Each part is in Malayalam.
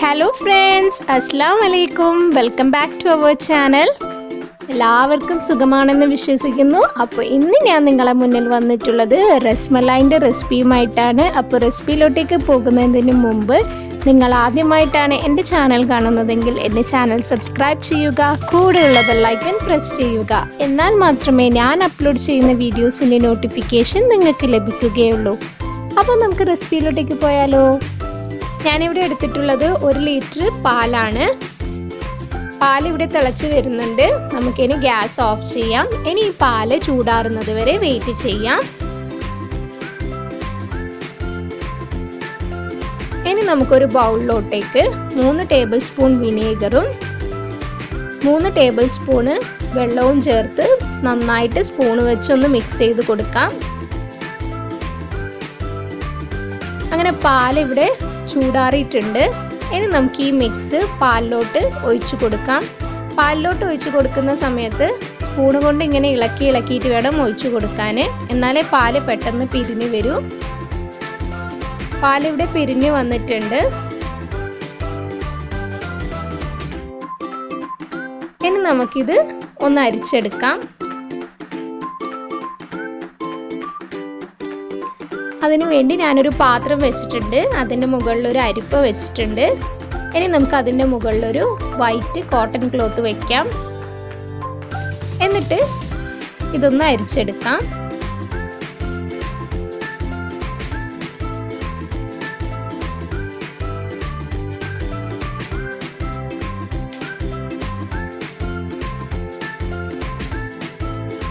Hello friends, Assalamu alaikum. Welcome back to our channel. എല്ലാവർക്കും സുഖമാണെന്ന് വിശ്വസിക്കുന്നു. അപ്പോൾ ഇന്ന് ഞാൻ നിങ്ങളെ മുന്നിൽ വന്നിട്ടുള്ളത് റസ്മലൈൻ്റെ റെസിപ്പിയുമായിട്ടാണ്. അപ്പോൾ റെസിപ്പിയിലോട്ടേക്ക് പോകുന്നതിന് മുമ്പ് നിങ്ങൾ ആദ്യമായിട്ടാണ് എൻ്റെ ചാനൽ കാണുന്നതെങ്കിൽ എൻ്റെ ചാനൽ സബ്സ്ക്രൈബ് ചെയ്യുക, കൂടെയുള്ള ബെൽ ഐക്കൺ പ്രസ് ചെയ്യുക. എന്നാൽ മാത്രമേ ഞാൻ അപ്ലോഡ് ചെയ്യുന്ന വീഡിയോസിൻ്റെ നോട്ടിഫിക്കേഷൻ നിങ്ങൾക്ക് ലഭിക്കുകയുള്ളൂ. അപ്പോൾ നമുക്ക് റെസിപ്പിയിലോട്ടേക്ക് പോയാലോ. ഞാനിവിടെ എടുത്തിട്ടുള്ളത് 1 ലിറ്റർ പാലാണ്. പാലിവിടെ തിളച്ച് വരുന്നുണ്ട്. നമുക്കിനി ഗ്യാസ് ഓഫ് ചെയ്യാം. ഇനി ഈ പാല് ചൂടാറുന്നത് വരെ വെയിറ്റ് ചെയ്യാം. ഇനി നമുക്കൊരു ബൗളിലോട്ടേക്ക് 3 ടേബിൾ സ്പൂൺ വിനേഗറും 3 ടേബിൾ സ്പൂണ് വെള്ളവും ചേർത്ത് നന്നായിട്ട് സ്പൂണ് വെച്ചൊന്ന് മിക്സ് ചെയ്ത് കൊടുക്കാം. അങ്ങനെ പാലിവിടെ ചൂടാറിയിട്ടുണ്ട്. ഇനി നമുക്ക് ഈ മിക്സ് പാലിലോട്ട് ഒഴിച്ചു കൊടുക്കാം. പാലിലോട്ട് ഒഴിച്ചു കൊടുക്കുന്ന സമയത്ത് സ്പൂണ് കൊണ്ട് ഇങ്ങനെ ഇളക്കിയിട്ട് വേണം ഒഴിച്ചു കൊടുക്കാൻ. എന്നാലേ പാല് പെട്ടെന്ന് പിരിഞ്ഞ് വരൂ. പാലിവിടെ പിരിഞ്ഞ് വന്നിട്ടുണ്ട്. ഇനി നമുക്കിത് ഒന്ന് അരിച്ചെടുക്കാം. അതിനു വേണ്ടി ഞാനൊരു പാത്രം വെച്ചിട്ടുണ്ട്. അതിൻ്റെ മുകളിൽ ഒരു അരിപ്പ വെച്ചിട്ടുണ്ട്. ഇനി നമുക്ക് അതിൻ്റെ മുകളിലൊരു വൈറ്റ് കോട്ടൺ ക്ലോത്ത് വെക്കാം. എന്നിട്ട് ഇതൊന്ന് അരിച്ചെടുക്കാം.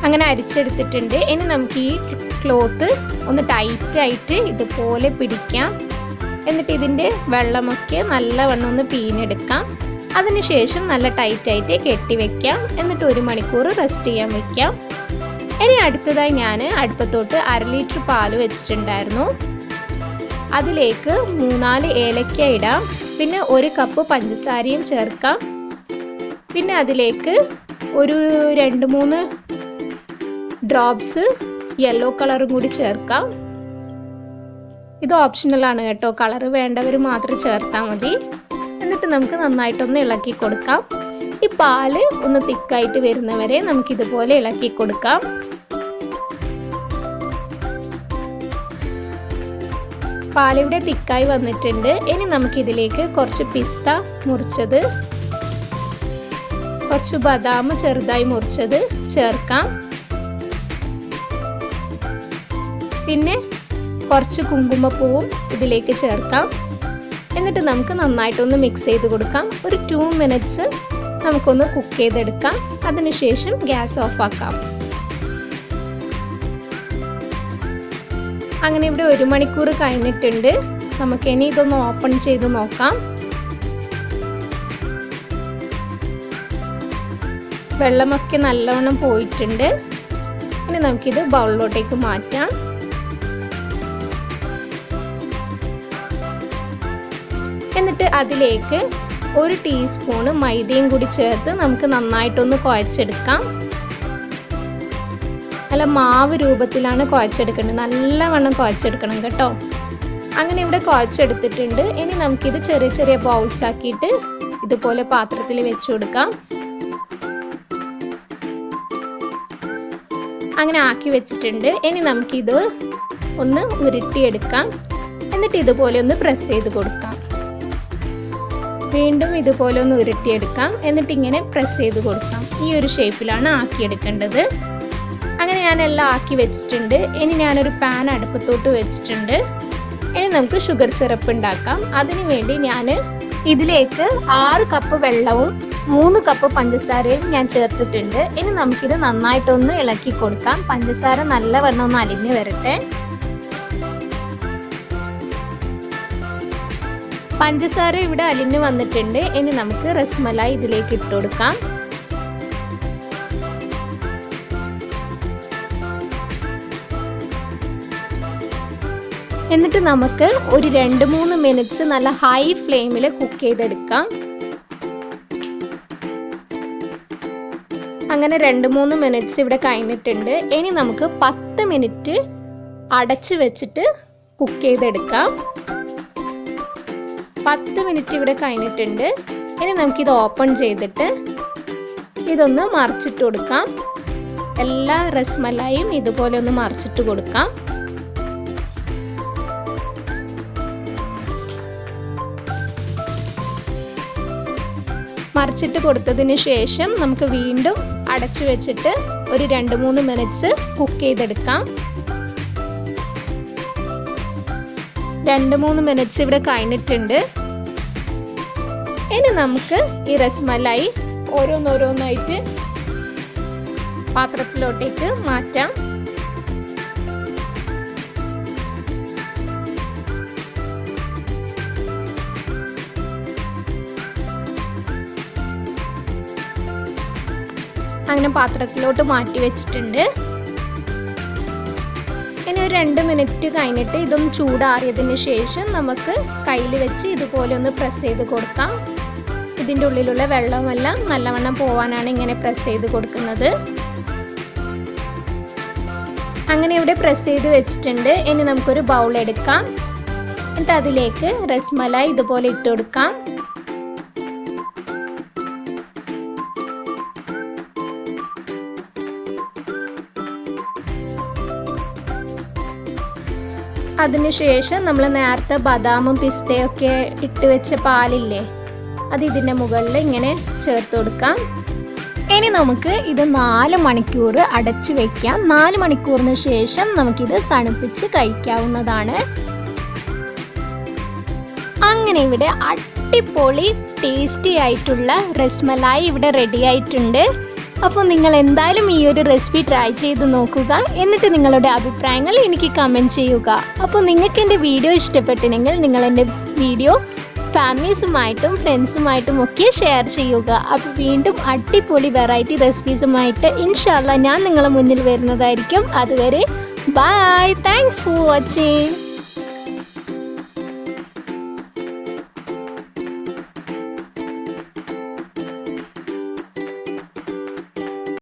അങ്ങനെ അരിച്ചെടുത്തിട്ടുണ്ട്. ഇനി നമുക്ക് ഈ ക്ലോത്ത് ഒന്ന് ടൈറ്റായിട്ട് ഇതുപോലെ പിടിക്കാം. എന്നിട്ട് ഇതിൻ്റെ വെള്ളമൊക്കെ നല്ലവണ്ണം ഒന്ന് പിഴിഞ്ഞെടുക്കാം. അതിനുശേഷം നല്ല ടൈറ്റായിട്ട് കെട്ടി വെക്കാം. എന്നിട്ട് 1 മണിക്കൂർ റെസ്റ്റ് ചെയ്യാൻ വെക്കാം. ഇനി അടുത്തതായി ഞാൻ അടുപ്പത്തോട്ട് 1/2 ലിറ്റർ പാല് വെച്ചിട്ടുണ്ടായിരുന്നു. അതിലേക്ക് 3-4 ഏലക്ക ഇടാം. പിന്നെ 1 കപ്പ് പഞ്ചസാരയും ചേർക്കാം. പിന്നെ അതിലേക്ക് ഒരു 2-3 ഡ്രോപ്സ് യെല്ലോ കളറും കൂടി ചേർക്കാം. ഇത് ഓപ്ഷണലാണ് കേട്ടോ, കളറ് വേണ്ടവർ മാത്രം ചേർത്താൽ മതി. എന്നിട്ട് നമുക്ക് നന്നായിട്ടൊന്ന് ഇളക്കി കൊടുക്കാം. ഈ പാല് ഒന്ന് തിക്കായിട്ട് വരുന്നവരെ നമുക്കിതുപോലെ ഇളക്കി കൊടുക്കാം. പാലിവിടെ തിക്കായി വന്നിട്ടുണ്ട്. ഇനി നമുക്കിതിലേക്ക് കുറച്ച് പിസ്ത മുറിച്ചത്, കുറച്ച് ബദാം ചെറുതായി മുറിച്ചത് ചേർക്കാം. പിന്നെ കുറച്ച് കുങ്കുമപ്പൂവും ഇതിലേക്ക് ചേർക്കാം. എന്നിട്ട് നമുക്ക് നന്നായിട്ടൊന്ന് മിക്സ് ചെയ്ത് കൊടുക്കാം. ഒരു 2 മിനിറ്റ്സ് നമുക്കൊന്ന് കുക്ക് ചെയ്തെടുക്കാം. അതിനുശേഷം ഗ്യാസ് ഓഫ് ആക്കാം. അങ്ങനെ ഇവിടെ 1 മണിക്കൂർ കഴിഞ്ഞിട്ടുണ്ട്. നമുക്കിനി ഇതൊന്ന് ഓപ്പൺ ചെയ്ത് നോക്കാം. വെള്ളമൊക്കെ നല്ലവണ്ണം പോയിട്ടുണ്ട്. ഇനി നമുക്കിത് ബൗളിലോട്ടേക്ക് മാറ്റാം. എന്നിട്ട് അതിലേക്ക് 1 ടീസ്പൂണ് മൈദയും കൂടി ചേർത്ത് നമുക്ക് നന്നായിട്ടൊന്ന് കുഴച്ചെടുക്കാം. നല്ല മാവ് രൂപത്തിലാണ് കുഴച്ചെടുക്കേണ്ടത്. നല്ലവണ്ണം കുഴച്ചെടുക്കണം കേട്ടോ. അങ്ങനെ ഇവിടെ കുഴച്ചെടുത്തിട്ടുണ്ട്. ഇനി നമുക്കിത് ചെറിയ ചെറിയ ബൗൾസ് ആക്കിയിട്ട് ഇതുപോലെ പാത്രത്തിൽ വെച്ച് കൊടുക്കാം. അങ്ങനെ ആക്കി വെച്ചിട്ടുണ്ട്. ഇനി നമുക്കിത് ഒന്ന് ഉരുട്ടിയെടുക്കാം. എന്നിട്ട് ഇതുപോലെ ഒന്ന് പ്രസ് ചെയ്ത് കൊടുക്കാം. വീണ്ടും ഇതുപോലെ ഒന്ന് ഉരുട്ടിയെടുക്കാം. എന്നിട്ട് ഇങ്ങനെ പ്രസ് ചെയ്ത് കൊടുക്കാം. ഈ ഒരു ഷേപ്പിലാണ് ആക്കിയെടുക്കേണ്ടത്. അങ്ങനെ ഞാൻ എല്ലാം ആക്കി വെച്ചിട്ടുണ്ട്. ഇനി ഞാനൊരു പാൻ അടുപ്പത്തോട്ട് വെച്ചിട്ടുണ്ട്. ഇനി നമുക്ക് ഷുഗർ സിറപ്പ് ഉണ്ടാക്കാം. അതിനു വേണ്ടി ഞാൻ ഇതിലേക്ക് 6 കപ്പ് വെള്ളവും 3 കപ്പ് പഞ്ചസാരയും ഞാൻ ചേർത്തിട്ടുണ്ട്. ഇനി നമുക്കിത് നന്നായിട്ടൊന്ന് ഇളക്കി കൊടുക്കാം. പഞ്ചസാര നല്ലവണ്ണം ഒന്ന് അലിഞ്ഞ് വരട്ടെ. പഞ്ചസാര ഇവിടെ അലിഞ്ഞ് വന്നിട്ടുണ്ട്. ഇനി നമുക്ക് റസ്മലായി ഇതിലേക്ക് ഇട്ട് കൊടുക്കാം. എന്നിട്ട് നമുക്ക് ഒരു 2-3 മിനിറ്റ്സ് നല്ല ഹൈ ഫ്ലെയിമിൽ കുക്ക് ചെയ്തെടുക്കാം. അങ്ങനെ 2-3 മിനിറ്റ്സ് ഇവിടെ കഴിഞ്ഞിട്ടുണ്ട്. ഇനി നമുക്ക് 10 മിനിറ്റ് അടച്ച് വെച്ചിട്ട് കുക്ക് ചെയ്തെടുക്കാം. 10 മിനിറ്റ് ഇവിടെ കഴിഞ്ഞിട്ടുണ്ട്. ഇനി നമുക്കിത് ഓപ്പൺ ചെയ്തിട്ട് ഇതൊന്ന് മറിച്ചിട്ട് കൊടുക്കാം. എല്ലാ റസ്മലായും ഇതുപോലെ ഒന്ന് മറിച്ചിട്ട് കൊടുക്കാം. മറിച്ചിട്ട് കൊടുത്തതിന് ശേഷം നമുക്ക് വീണ്ടും അടച്ചു വെച്ചിട്ട് ഒരു 2-3 മിനിറ്റ്സ് കുക്ക് ചെയ്തെടുക്കാം. 2-3 മിനിറ്റ്സ് ഇവിടെ കഴിഞ്ഞിട്ടുണ്ട്. ഇനി നമുക്ക് ഈ റസ്മലായി ഓരോന്നോരോന്നായിട്ട് പാത്രത്തിലോട്ടേക്ക് മാറ്റാം. അങ്ങനെ പാത്രത്തിലോട്ട് മാറ്റി വെച്ചിട്ടുണ്ട്. ഇനി ഒരു 2 മിനിറ്റ് കഴിഞ്ഞിട്ട് ഇതൊന്ന് ചൂടാറിയതിന് ശേഷം നമുക്ക് കയ്യിൽ വെച്ച് ഇതുപോലെ ഒന്ന് പ്രസ് ചെയ്ത് കൊടുക്കാം. ഇതിൻ്റെ ഉള്ളിലുള്ള വെള്ളമെല്ലാം നല്ലവണ്ണം പോവാനാണ് ഇങ്ങനെ പ്രസ് ചെയ്ത് കൊടുക്കുന്നത്. അങ്ങനെ ഇവിടെ പ്രസ് ചെയ്ത് വെച്ചിട്ടുണ്ട്. ഇനി നമുക്കൊരു ബൗൾ എടുക്കാം. എന്നിട്ട് അതിലേക്ക് റസ്മലായി ഇതുപോലെ ഇട്ട് കൊടുക്കാം. അതിനുശേഷം നമ്മൾ നേരത്തെ ബദാമും പിസ്തയും ഒക്കെ ഇട്ട് വെച്ച പാലില്ലേ, അത് ഇതിൻ്റെ മുകളിൽ ഇങ്ങനെ ചേർത്ത് കൊടുക്കാം. ഇനി നമുക്ക് ഇത് 4 മണിക്കൂർ അടച്ചു വെക്കാം. 4 മണിക്കൂറിന് ശേഷം നമുക്കിത് തണുപ്പിച്ച് കഴിക്കാവുന്നതാണ്. അങ്ങനെ ഇവിടെ അടിപൊളി ടേസ്റ്റി ആയിട്ടുള്ള റസ്മലായി ഇവിടെ റെഡി ആയിട്ടുണ്ട്. അപ്പോൾ നിങ്ങൾ എന്തായാലും ഈ ഒരു റെസിപ്പി ട്രൈ ചെയ്ത് നോക്കുക. എന്നിട്ട് നിങ്ങളുടെ അഭിപ്രായങ്ങൾ എനിക്ക് കമൻറ്റ് ചെയ്യുക. അപ്പോൾ നിങ്ങൾക്ക് എൻ്റെ വീഡിയോ ഇഷ്ടപ്പെട്ടില്ലെങ്കിൽ നിങ്ങൾ എൻ്റെ വീഡിയോ ഫാമിലീസുമായിട്ടും ഫ്രണ്ട്സുമായിട്ടും ഒക്കെ ഷെയർ ചെയ്യുക. അപ്പോൾ വീണ്ടും അടിപൊളി വെറൈറ്റി റെസിപ്പീസുമായിട്ട് ഇൻഷാല്ലാ ഞാൻ നിങ്ങളുടെ മുന്നിൽ വരുന്നതായിരിക്കും. അതുവരെ ബൈ. Thanks for watching.